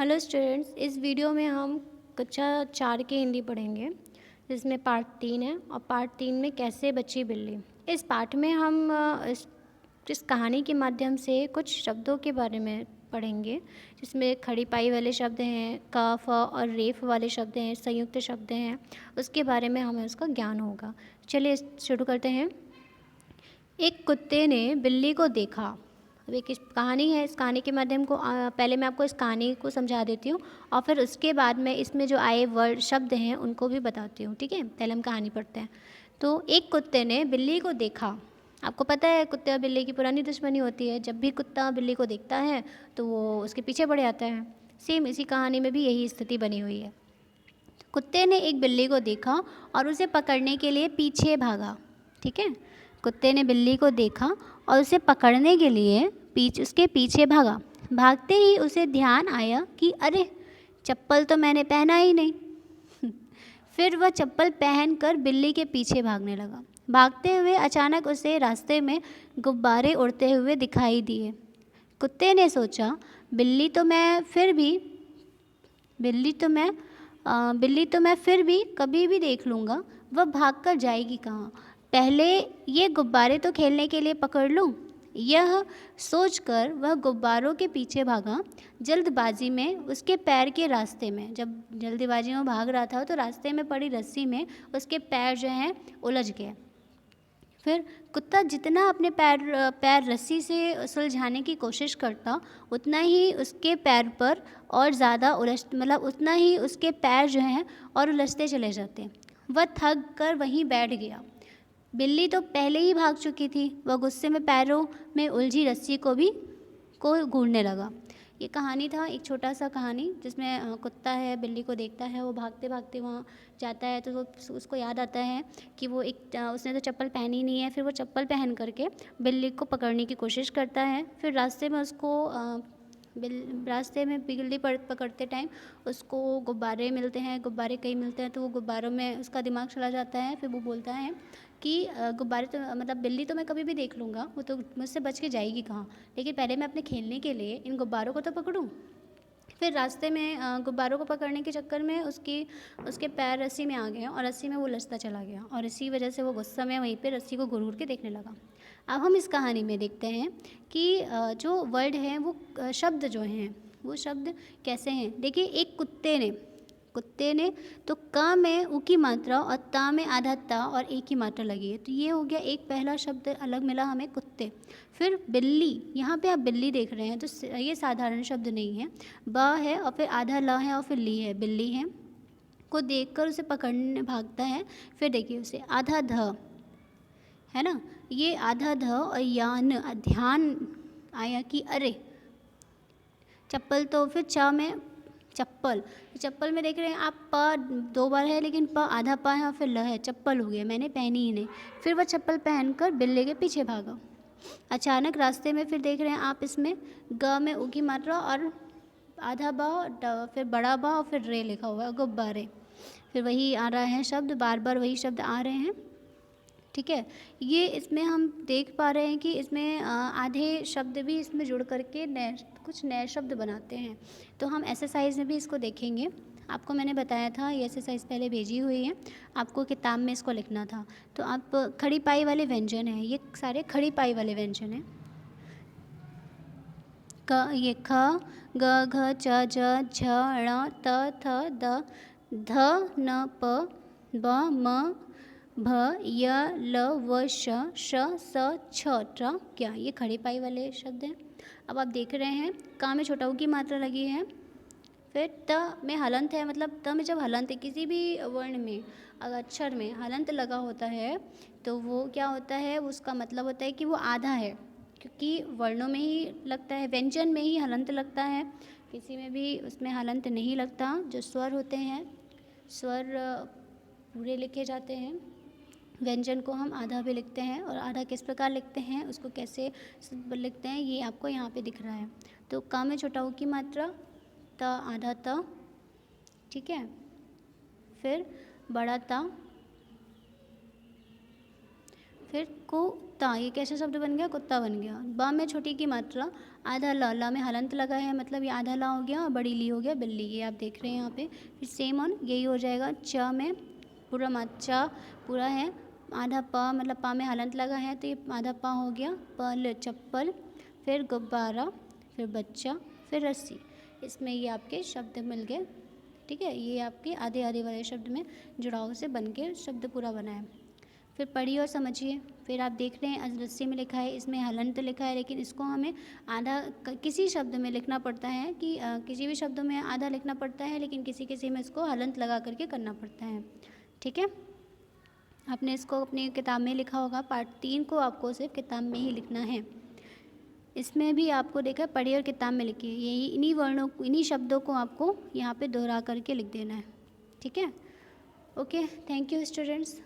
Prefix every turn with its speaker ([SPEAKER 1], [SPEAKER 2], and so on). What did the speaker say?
[SPEAKER 1] Hello students, इस video में हम कक्षा 4 की हिंदी पढ़ेंगे जिसमें पार्ट 3 है और पार्ट 3 में कैसे बची बिल्ली। इस पाठ में हम इस कहानी के माध्यम से कुछ शब्दों के बारे में पढ़ेंगे जिसमें खड़ी पाई वाले शब्द हैं, क फ और रेफ वाले शब्द हैं, संयुक्त शब्द हैं, उसके बारे में हमें उसका ज्ञान होगा। चलिए शुरू करते हैं। एक कुत्ते ने बिल्ली को देखा। अब एक कहानी है, इस कहानी के माध्यम को पहले मैं आपको इस कहानी को समझा देती हूँ और फिर उसके बाद में इसमें जो आए वर्ड शब्द हैं उनको भी बताती हूँ। ठीक है, पहले हम कहानी पढ़ते हैं। तो एक कुत्ते ने बिल्ली को देखा। आपको पता है कुत्ते और बिल्ली की पुरानी दुश्मनी होती है। जब भी कुत्ता बिल्ली को देखता है तो वो उसके पीछे पड़ जाता है। सेम इसी कहानी में भी यही स्थिति बनी हुई है। कुत्ते ने एक बिल्ली को देखा और उसे पकड़ने के लिए पीछे भागा। ठीक है, कुत्ते ने बिल्ली को देखा और उसे पकड़ने के लिए उसके पीछे भागा। भागते ही उसे ध्यान आया कि अरे, चप्पल तो मैंने पहना ही नहीं। फिर वह चप्पल पहनकर बिल्ली के पीछे भागने लगा। भागते हुए अचानक उसे रास्ते में गुब्बारे उड़ते हुए दिखाई दिए। कुत्ते ने सोचा, बिल्ली तो मैं फिर भी कभी भी देख लूँगा। वह भागकर जाएगी कहाँ? पहले ये गुब्बारे तो खेलने के लिए पकड़ लूँ। यह सोचकर वह गुब्बारों के पीछे भागा। जल्दबाजी में उसके पैर के रास्ते में, जब जल्दबाजी में भाग रहा था तो रास्ते में पड़ी रस्सी में उसके पैर जो हैं उलझ गए। फिर कुत्ता जितना अपने पैर रस्सी से सुलझाने की कोशिश करता, उतना ही उसके पैर पर और ज़्यादा उतना ही उसके पैर जो हैं और उलझते चले जाते। वह थक कर वहीं बैठ गया। बिल्ली तो पहले ही भाग चुकी थी। वह गुस्से में पैरों में उलझी रस्सी को घूरने लगा। ये कहानी था, एक छोटा सा कहानी जिसमें कुत्ता है, बिल्ली को देखता है, वो भागते भागते वहाँ जाता है तो वो उसको याद आता है कि वो उसने तो चप्पल पहनी नहीं है। फिर वो चप्पल पहन करके बिल्ली को पकड़ने की कोशिश करता है। फिर रास्ते में बिल्ली पकड़ते टाइम उसको गुब्बारे मिलते हैं। गुब्बारे कई मिलते हैं तो वो गुब्बारों में उसका दिमाग चला जाता है। फिर वो बोलता है कि गुब्बारे तो बिल्ली तो मैं कभी भी देख लूँगा, वो तो मुझसे बच के जाएगी कहाँ, लेकिन पहले मैं अपने खेलने के लिए इन गुब्बारों को तो पकड़ूँ। फिर रास्ते में गुब्बारों को पकड़ने के चक्कर में उसके पैर रस्सी में आ गए और रस्सी में वो उलझता चला गया और इसी वजह से वो गुस्सा में वहीं पे रस्सी को घूर के देखने लगा। अब हम इस कहानी में देखते हैं कि जो वर्ड हैं वो शब्द जो हैं वो शब्द कैसे हैं। देखिए, एक कुत्ते ने तो क में उ की मात्रा और ता में आधा ता और एक ही मात्रा लगी है, तो ये हो गया एक पहला शब्द अलग मिला हमें, कुत्ते। फिर बिल्ली, यहाँ पे आप बिल्ली देख रहे हैं तो ये साधारण शब्द नहीं है। ब है और फिर आधा ल है और फिर ली है, बिल्ली है को देखकर उसे पकड़ने भागता है। फिर देखिए उसे आधा ध है ना, ये आधा ध और यान ध्यान आया कि अरे, चप्पल तो फिर च में चप्पल में देख रहे हैं आप, प 2 बार है लेकिन प आधा प है और फिर ल है, चप्पल हो गया, मैंने पहनी ही नहीं। फिर वह चप्पल पहनकर बिल्ली के पीछे भागा। अचानक रास्ते में फिर देख रहे हैं आप, इसमें ग में उ की मात्रा और आधा ब, फिर बड़ा ब और फिर रे लिखा हुआ है, गुब्बारे। फिर वही आ रहा है शब्द, बार बार वही शब्द आ रहे हैं। ठीक है, ये इसमें हम देख पा रहे हैं कि इसमें आधे शब्द भी इसमें जुड़ करके कुछ नए शब्द बनाते हैं। तो हम एक्सरसाइज में भी इसको देखेंगे। आपको मैंने बताया था, ये एक्सरसाइज पहले भेजी हुई है, आपको किताब में इसको लिखना था। तो आप खड़ी पाई वाले व्यंजन हैं, ये सारे खड़ी पाई वाले व्यंजन हैं। ये ख, ग, घ, च, ज, झ, ण, त, थ, द, ध, न, प, ब, म, भ, य, ल, व, श, स, छ, ट, क्या, ये खड़ी पाई वाले शब्द हैं। अब आप देख रहे हैं का में छोटा ऊ की मात्रा लगी है। फिर त में हलंत है, मतलब त में जब हलंत है, किसी भी वर्ण में अगर अक्षर में हलंत लगा होता है तो वो क्या होता है, उसका मतलब होता है कि वो आधा है, क्योंकि वर्णों में ही लगता है, व्यंजन में ही हलंत लगता है, किसी में भी उसमें हलंत नहीं लगता। जो स्वर होते हैं, स्वर पूरे लिखे जाते हैं, व्यंजन को हम आधा भी लिखते हैं और आधा किस प्रकार लिखते हैं, उसको कैसे लिखते हैं, ये आपको यहाँ पे दिख रहा है। तो क में छोटा ऊ की मात्रा, त आधा त, ठीक है, फिर बड़ा ता, फिर कुत्ता, ये कैसा शब्द बन गया, कुत्ता बन गया। ब में छोटी की मात्रा, आधा ल, ल में हलंत लगा है, मतलब ये आधा ला हो गया और बड़ी ली हो गया बिल्ली, ये आप देख रहे हैं यहाँ पे। फिर सेम ऑन यही हो जाएगा, च में पूरा च पूरा है, आधा प मतलब पा में हलंत लगा है तो ये आधा पा हो गया, पल चप्पल, फिर गुब्बारा, फिर बच्चा, फिर रस्सी। इसमें ये आपके शब्द मिल गए, ठीक है। ये आपके आधे आधे वाले शब्द में जुड़ाव से बन के शब्द पूरा बना है। फिर पढ़िए और समझिए। फिर आप देख रहे हैं रस्सी में लिखा है, इसमें हलंत लिखा है, लेकिन इसको हमें आधा किसी शब्द में लिखना पड़ता है कि किसी भी शब्द में आधा लिखना पड़ता है, लेकिन किसी किसी में इसको हलंत लगा करके करना पड़ता है, ठीक है। आपने इसको अपनी किताब में लिखा होगा, पार्ट 3 को आपको सिर्फ किताब में ही लिखना है। इसमें भी आपको देखा पढ़िए और किताब में लिखिए, यही इन्हीं वर्णों इन्हीं शब्दों को आपको यहाँ पे दोहरा करके लिख देना है, ठीक है। Okay, thank you students.